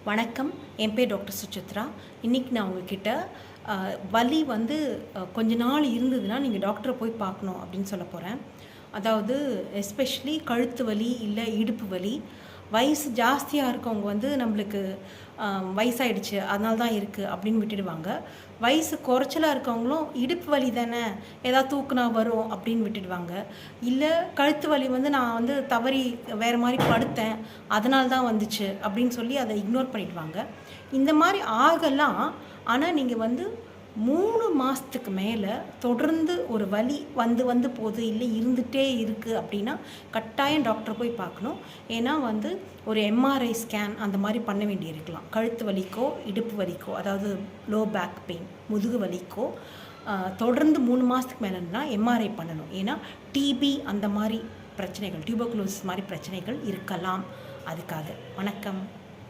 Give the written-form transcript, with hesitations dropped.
வணக்கம். என் பேர் டாக்டர் சுசித்ரா. இன்றைக்கி நான் உங்ககிட்ட வலி வந்து கொஞ்ச நாள் இருந்ததுன்னா நீங்கள் டாக்டரை போய் பார்க்கணும் அப்படின்னு சொல்ல போகிறேன். அதாவது எஸ்பெஷலி கழுத்து வலி இல்லை இடுப்பு வலி. வயசு ஜாஸ்தியாக இருக்கவங்க வந்து நம்மளுக்கு வயசாயிடுச்சு அதனால தான் இருக்குது அப்படின்னு விட்டுடுவாங்க. வயசு குறைச்சலாக இருக்கவங்களும் இடுப்பு வலி தானே, ஏதாவது தூக்குனா வரும் அப்படின்னு விட்டுடுவாங்க. இல்லை கழுத்து வலி வந்து நான் வந்து தவறி வேறு மாதிரி படுத்தேன் அதனால தான் வந்துச்சு அப்படின்னு சொல்லி அதை இக்னோர் பண்ணிடுவாங்க. இந்த மாதிரி ஆகலாம். ஆனால் நீங்கள் வந்து 3 மாதத்துக்கு மேலே தொடர்ந்து ஒரு வலி வந்து போகுது, இல்லை இருந்துகிட்டே இருக்குது அப்படின்னா கட்டாயம் டாக்டரை போய் பார்க்கணும். ஏன்னா வந்து ஒரு எம்ஆர்ஐ ஸ்கேன் அந்த மாதிரி பண்ண வேண்டியிருக்கலாம். கழுத்து வலிக்கோ இடுப்பு வலிக்கோ, அதாவது லோ பேக் பெயின் முதுகு வலிக்கோ தொடர்ந்து 3 மாதத்துக்கு மேலேன்னா எம்ஆர்ஐ பண்ணணும். ஏன்னா டிபி அந்த மாதிரி பிரச்சனைகள், டியூபர்குலோசிஸ் மாதிரி பிரச்சனைகள் இருக்கலாம். அதுக்காக. வணக்கம்.